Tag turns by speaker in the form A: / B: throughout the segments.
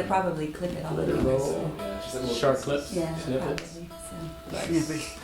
A: Probably clip it all over.
B: Sharp clip?
A: Yeah,
B: Snip it?
A: probably. So.
B: Nice.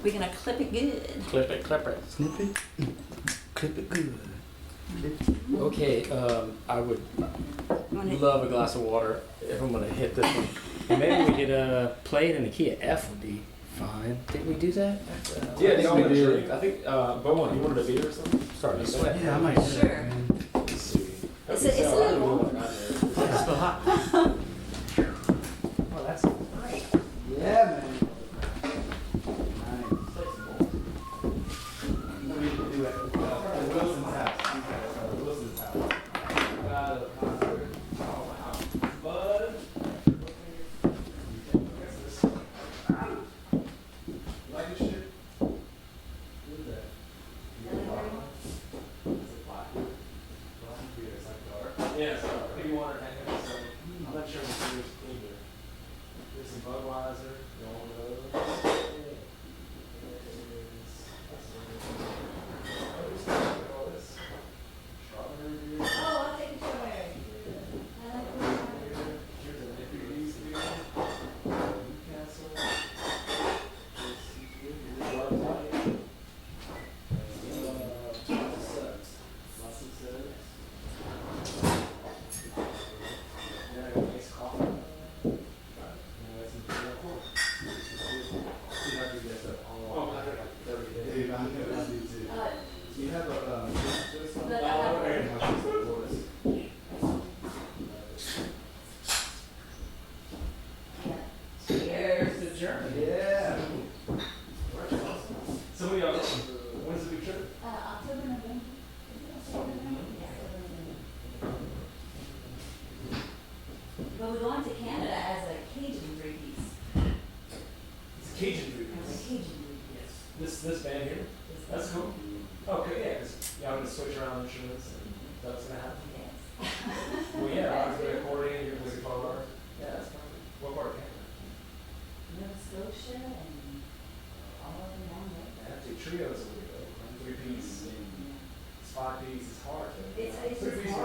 A: We're gonna clip it good.
B: Clip it.
C: Snip it. Clip it good.
B: Okay, I would love a glass of water if I'm gonna hit this one. And maybe we could play it in the key of F would be fine. Did we do that?
D: Yeah, the almond drink. I think, Beau, you wanted a beer or something?
B: Starting to sweat.
C: Yeah, I might.
A: Sure.
D: Let's see.
A: It's a little warm.
C: It's still hot.
B: Oh, that's great.
C: Yeah, man.
D: This band here? That's cool. Okay, yeah, because y'all gonna switch around instruments and that's gonna happen. Well, yeah, I was gonna accordion, you're gonna play guitar. Yeah, that's perfect. What part of Canada?
A: Nova Scotia and all of them down there.
D: Yeah, the trios are really good. 3 piece, it's 5 piece, it's hard.
A: It's
D: Three piece
A: hard.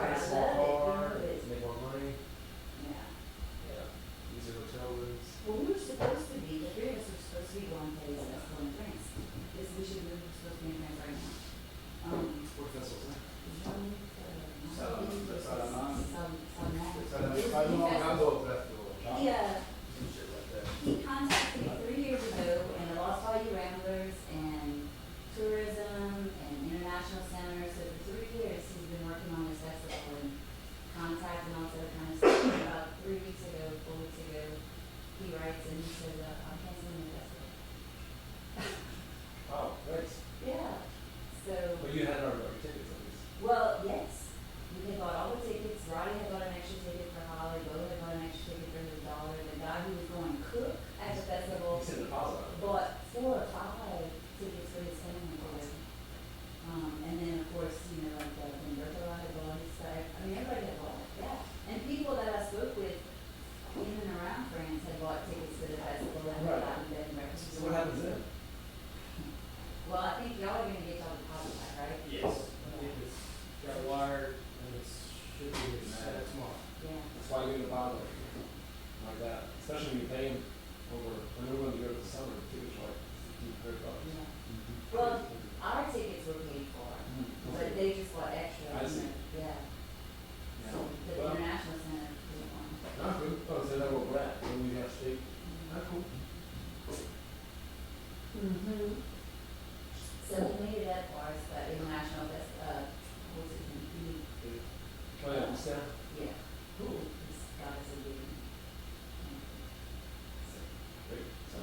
D: especially when you pay them over, when we're going to go to the summer, the tickets are like $1,500.
A: Yeah. Well, our tickets were paid for, but they just bought extra.
D: I see.
A: Yeah.
D: Yeah.
A: So the
D: Well,
A: international center did one.
D: not good. Oh, so that's where we're at. So we have state. Not cool.
A: Mm-hmm. So we made it up for us, but international, that's, what's it,
D: Oh, yeah, it's down.
A: yeah.
D: Cool.
A: It's got us a big.
D: Great. So,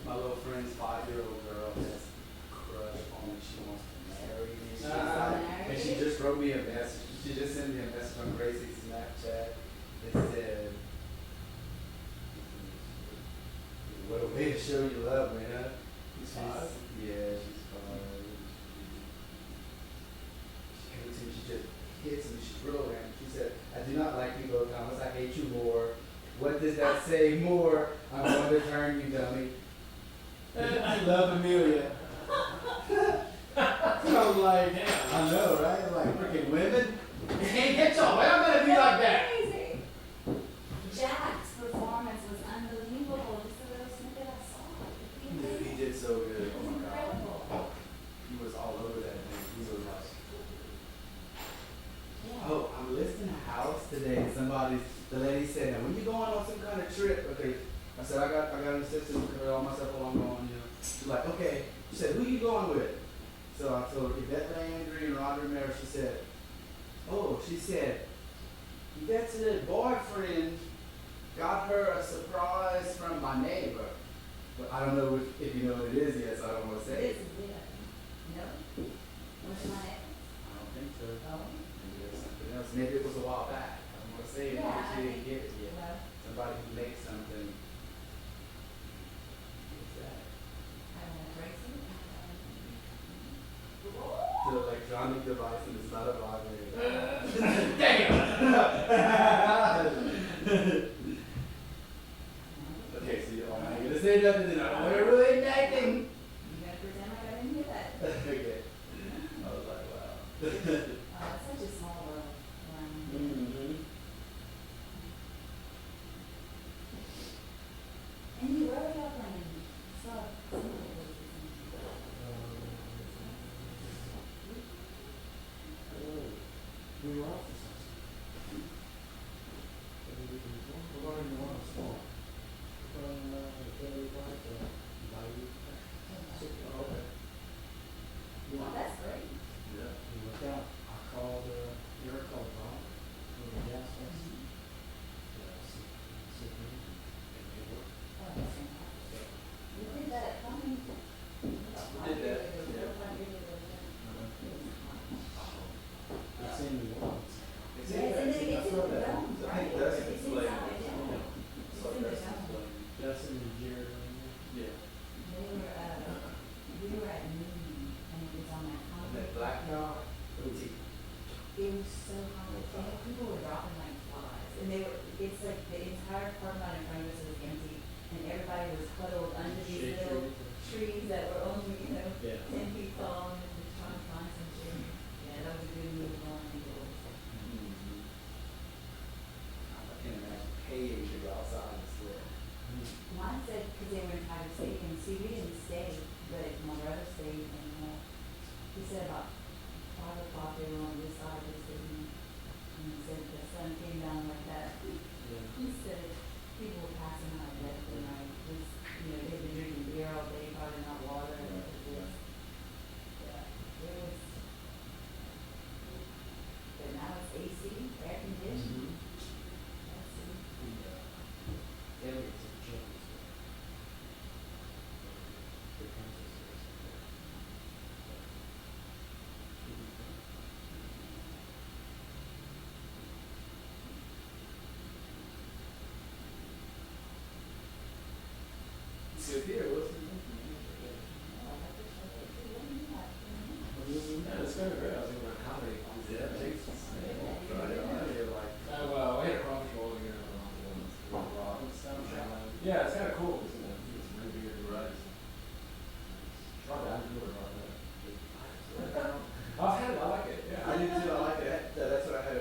C: My little friend's 5-year-old girl has a crush on me. She wants to marry me. She's like, and she just wrote me a message. She just sent me a message on Gracie's Snapchat that said, "What a way to show you love, man."
D: He's 5?
C: Yeah, she's 5. She came to me, she just hits me. She's real random. She said, "I do not like you, Beau Thomas. I hate you more. What does that say more? I'm going to turn you, dummy." I love Amelia. I'm like, I know, right? Like freaking women. You can't get y'all. Why y'all gotta be like that?
A: Crazy. Jack's performance was unbelievable. Just a little snippet I saw.
C: Dude, he did so good. Oh my God.
A: Incredible.
C: He was all over that thing. He was like,
A: Yeah.
C: oh, I'm listing a house today. And the lady said, "Now, when you going on some kind of trip?" Okay. I said, I got an assistant to cover all my stuff while I'm going, you know. She's like, okay. She said, "Who you going with?" So I told her, Yvette, Landry, and Romero. She said, Yvette's little boyfriend got her a surprise from my neighbor. But I don't know if you know what it is yet, so I don't want to say
A: This
C: it.
A: is it. No? What's my name?
C: I don't think so.
A: Oh.
C: Maybe there's something else. Maybe it was a while back. I don't want to say it.
A: Yeah,
C: Maybe
A: I
C: she didn't
A: think-
C: get it yet.
A: Well,
C: Somebody who makes something. What's that?
A: I don't know, Gracie?
C: The electronic device, and it's not a vibrator. Okay, so I'm not gonna say nothing, then I don't want to ruin acting.
A: You gotta pretend like I didn't hear that.
C: Okay. I was like, wow.
A: It's such a small world.
C: Mm-hmm.
A: And you, where are y'all playing? So,
D: we were off this house. We're going to one small. Okay.
A: oh, that's great.
C: Yeah.
B: We worked out. I called, Eric called Rob, from the gas station. And they worked.
A: Oh, that's fantastic. You did that at Plumbing?
C: We did that,
B: It's in New Orleans.
C: It's
A: Yeah, it's in the-
C: I
A: it's in
C: saw
A: the
C: that.
A: dome,
C: I
A: right?
C: think that's
A: It's
C: explained.
A: inside, yeah.
C: So
A: It's in the
C: that's
A: dome.
C: explained.
B: Justin and Jared.
C: Yeah.
A: They were, we were at noon, and it was on that
C: And
A: concrete.
C: that black dog, boutique.
A: It was so complicated. People were dropping like flies, and they were. It's like the entire parking lot in front of us was empty, and everybody was huddled under these
B: Shade
A: little
B: tree.
A: trees that were only,
B: Yeah.
A: 10 feet tall, and just trying to find some shade. Yeah, that was a good move on people.
C: Mm-hmm. I can't imagine paying to go outside and sweat.
A: Mine said because they were in Tiger State, and see, we didn't stay, but my brother stayed, and he said about 5 o'clock they were on this side of the city, and he said the sun came down like that. He said people were passing out left and right. Just, they've been drinking beer all day, probably not water. And it was just, yeah, it was. But now it's AC, air conditioning. That's it.
B: Elliot's a Jones. The princess is.
C: So here, what's the name?
D: Yeah, it's kind of great. I was thinking about comedy.
C: Yeah,
D: Takes-
C: Friday night, you're like,
D: well, we had a crawfish bowl again. Yeah, it's kind of cool. It's really big. Right. Try that. I've had it. I like it. Yeah.
C: I do too, I like it. That's what I had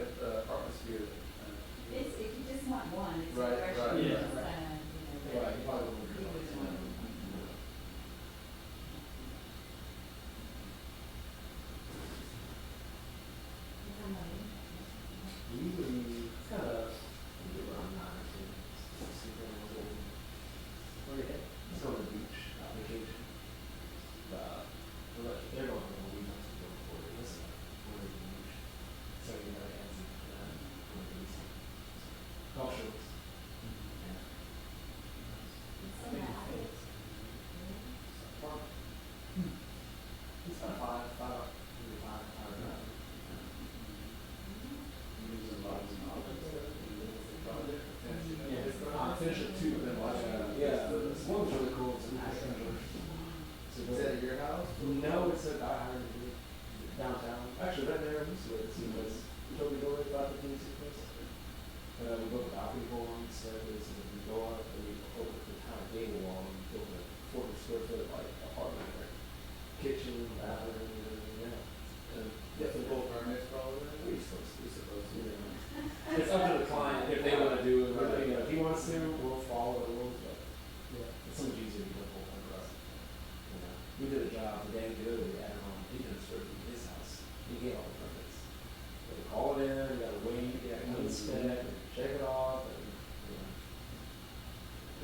C: at your house?
D: No, it's a guy hired to do it downtown. Actually, right there in this way, it's you told me to go right about the things you place. But we built a balcony hole on the staircase, and we go up and we over the kind of gable wall and we built a 40 square foot like apartment there. Kitchen, bathroom, and everything, yeah. And
C: You have to pull permits probably.
D: we're supposed to, yeah. It's up to the client if they want to do it, or, you know, if he wants to, we'll follow the rules, but
C: Yeah.
D: it's so much easier to get a full time for us. You know, we did a job the day good, we added on 800 square feet in his house. You get all the permits. You gotta call it in, you gotta wait, you gotta come inspect, check it off, and, you know.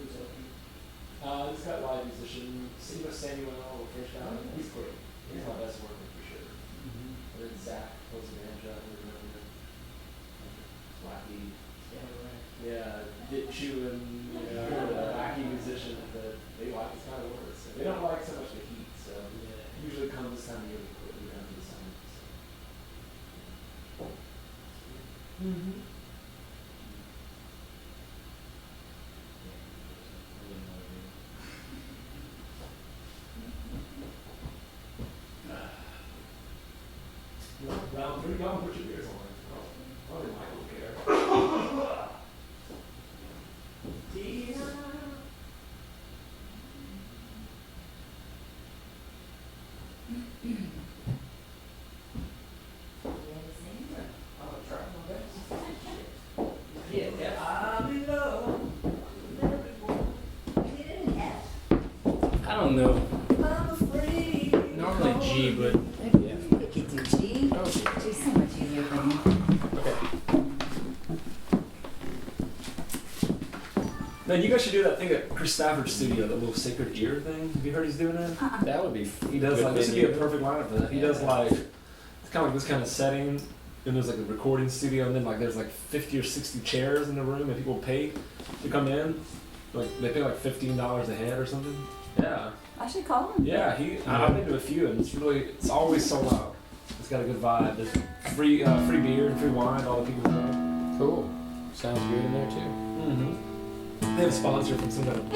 C: Who's helping?
D: He's got live musician, Samuel, Fish down, he's great. He's my best worker for sure. And then Zach, close the band job, we remember him. Wacky. Yeah, Dick chewing, you know, the wacky musician that they like his kind of work. So they don't like so much the heat, so usually comes this time of year we quit, we down to the summer. So. Round 3, go and put your beers on. Probably Michael will care. Tease. I'll try my best. Yeah, I'll be low.
A: Get it in F.
B: I don't know.
A: I'm afraid.
B: Normally G, but maybe F.
A: We could do G.
B: Okay.
A: G's so much easier for me.
B: Okay.
D: Man, you guys should do that thing at Chris Stafford's studio, that little sacred ear thing. Have you heard he's doing that?
B: That would be.
D: He does
B: good
D: like, this would be a
B: venue.
D: perfect lineup for that. He does like, it's kind of like this kind of setting, and there's like a recording studio, and then like there's like 50 or 60 chairs in the room, and people pay to come in. Like they pay like $15 a head or something. Yeah.
A: I should call him.
D: Yeah, I've been to a few, and it's always sold out. It's got a good vibe. There's free beer and free wine. All the people come.
B: Cool. Sounds good in there too.
D: Mm-hmm. They have a sponsor from some kind of